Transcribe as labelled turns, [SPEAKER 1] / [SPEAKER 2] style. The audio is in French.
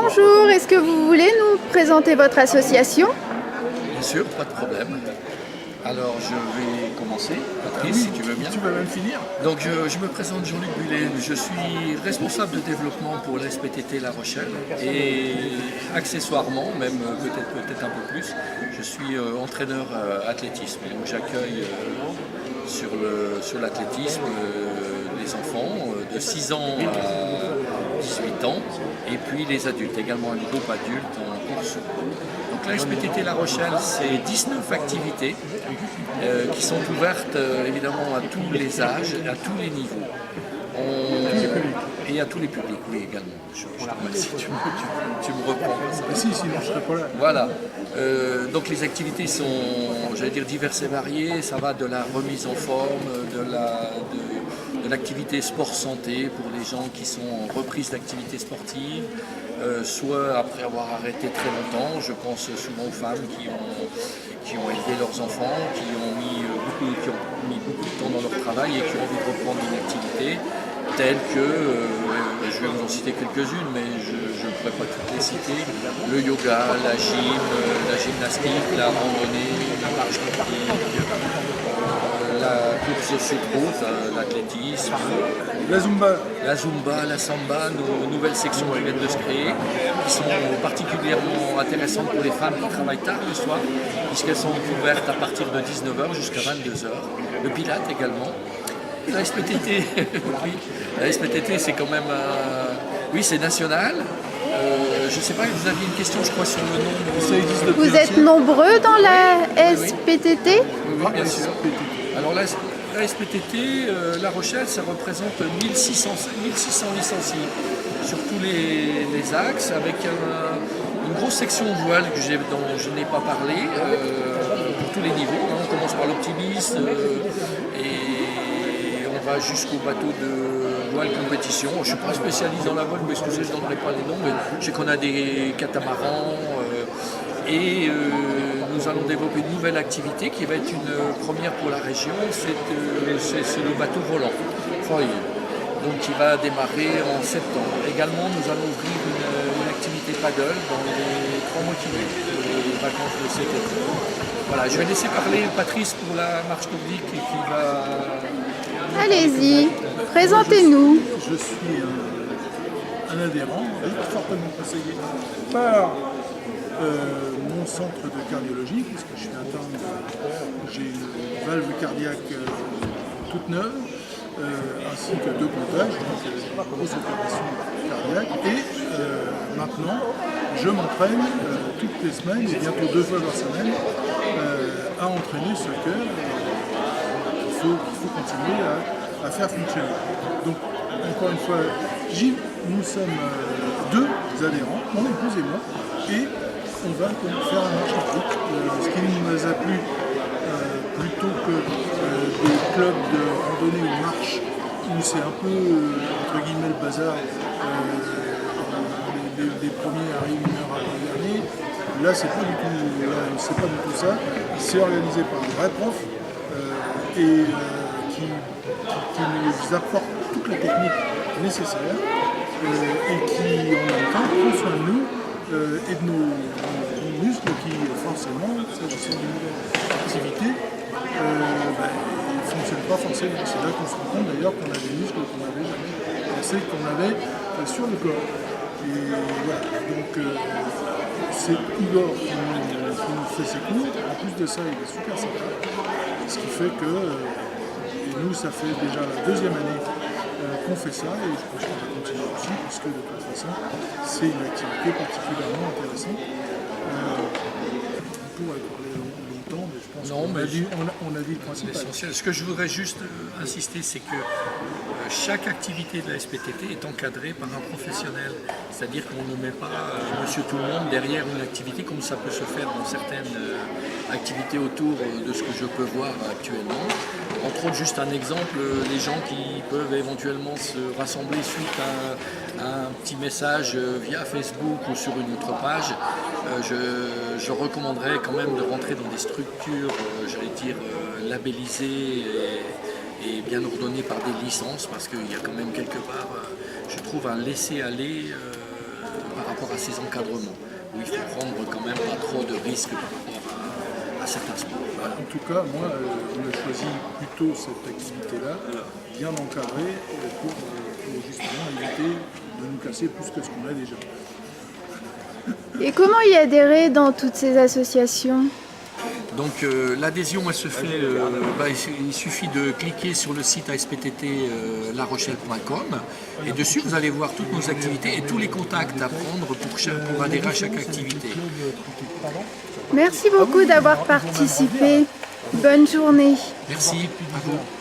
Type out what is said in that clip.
[SPEAKER 1] Bonjour, est-ce que vous voulez nous présenter votre association?
[SPEAKER 2] Bien sûr, pas de problème. Alors je vais commencer, Patrice, si tu veux bien.
[SPEAKER 3] Tu vas même finir.
[SPEAKER 2] Donc je me présente Jean-Luc Bullet, je suis responsable de développement pour la SPTT La Rochelle et accessoirement, même peut-être un peu plus, je suis entraîneur athlétisme. Donc j'accueille sur l'athlétisme les enfants de 6 ans à 18 ans et puis les adultes, également un groupe adulte en course. Donc la SPTT La Rochelle, c'est 19 activités qui sont ouvertes évidemment à tous les âges, à tous les niveaux. Et à tous les publics, oui, également. Je te remercie, tu me reprends.
[SPEAKER 3] Si, sinon je ne serais pas là.
[SPEAKER 2] Voilà. Donc les activités sont, j'allais dire, diverses et variées. Ça va de la remise en forme, de l'activité sport-santé pour les gens qui sont en reprise d'activité sportive, soit après avoir arrêté très longtemps. Je pense souvent aux femmes qui ont élevé leurs enfants, qui ont mis beaucoup de temps dans leur travail et qui ont envie de reprendre une activité telle que, je vais vous en citer quelques-unes, mais je ne pourrais pas toutes les citer, le yoga, la gym, la gymnastique, la randonnée, la marche nordique, la course sur route, l'athlétisme,
[SPEAKER 3] La Zumba.
[SPEAKER 2] la samba, nos nouvelles sections qui viennent de se créer, qui sont particulièrement intéressantes pour les femmes qui travaillent tard le soir, puisqu'elles sont ouvertes à partir de 19 h jusqu'à 22 h. Le Pilate également. La SPTT, oui, la SPTT c'est quand même, oui c'est national. Je ne sais pas, vous aviez une question je crois sur le nombre.
[SPEAKER 3] Ça existe depuis
[SPEAKER 1] Vous êtes nombreux dans la SPTT?
[SPEAKER 2] Oui, bien sûr. Alors la SPTT, La Rochelle, ça représente 1600 licenciés sur tous les axes, avec une grosse section voile dont je n'ai pas parlé, pour tous les niveaux. On commence par l'optimiste et on va jusqu'au bateau de voile compétition. Je ne suis pas spécialiste dans la voile, mais excusez, je ne donnerai pas les noms, mais je sais qu'on a des catamarans et nous allons développer une nouvelle activité qui va être une première pour la région, c'est le bateau volant, donc qui va démarrer en septembre. Également, nous allons ouvrir une activité paddle dans les 3 mois qui viennent, les vacances de cet été. Voilà, je vais laisser parler Patrice pour la marche nordique qui va...
[SPEAKER 1] Allez-y, présentez-nous.
[SPEAKER 3] Je suis un adhérent, fortement conseillé par mon centre de cardiologie, puisque je suis atteint j'ai une valve cardiaque toute neuve, ainsi que 2 comptages, donc une grosse opération cardiaque. Et maintenant, je m'entraîne toutes les semaines, et bientôt 2 fois par semaine, à entraîner ce cœur. Il faut continuer à faire fonctionner. Donc, encore une fois, nous sommes 2 adhérents, mon épouse et moi, et on va faire un marche nordique. Ce qui nous a plu, plutôt que des clubs de randonnée ou marche, où c'est un peu, entre guillemets, le bazar, les premiers arrivent 1 heure avant le dernier. Là, c'est pas du tout ça. C'est organisé par un vrai prof, et qui nous apporte toutes les techniques nécessaires et qui en même temps prend soin de nous et de nos muscles qui forcément, s'agissant d'une nouvelle activité, ne fonctionnent pas forcément. C'est là qu'on se rend compte d'ailleurs qu'on a des muscles qu'on n'avait jamais pensé qu'on avait sur le corps. Et voilà, donc c'est Igor qui nous fait ses cours. En plus de ça, il est super sympa. Ce qui fait que, et nous, ça fait déjà la 2e année qu'on fait ça, et je pense qu'on va continuer aussi, puisque de toute façon, c'est une activité particulièrement intéressante. On pourrait parler longtemps, mais je pense qu'on a dit le principal.
[SPEAKER 2] L'essentiel. Ce que je voudrais juste insister, c'est que chaque activité de la SPTT est encadrée par un professionnel. C'est-à-dire qu'on ne met pas monsieur tout le monde derrière une activité comme ça peut se faire dans certaines activités autour de ce que je peux voir actuellement. Entre autres, juste un exemple, les gens qui peuvent éventuellement se rassembler suite à un petit message via Facebook ou sur une autre page, je recommanderais quand même de rentrer dans des structures, j'allais dire, labellisées et bien ordonnées par des licences, parce qu'il y a quand même quelque part, je trouve, un laisser-aller par rapport à ces encadrements, où il faut prendre quand même pas trop de risques par rapport à certains sports.
[SPEAKER 3] En tout cas, moi, on a choisi plutôt cette activité-là, bien encadrée, pour justement éviter de nous casser plus que ce qu'on a déjà.
[SPEAKER 1] Et comment y adhérer dans toutes ces associations?
[SPEAKER 2] Donc l'adhésion, elle se fait, il suffit de cliquer sur le site asptt-larochelle.com et dessus vous allez voir toutes nos activités et tous les contacts à prendre pour adhérer à chaque activité.
[SPEAKER 1] Merci beaucoup d'avoir participé. Bonne journée.
[SPEAKER 2] Merci à vous.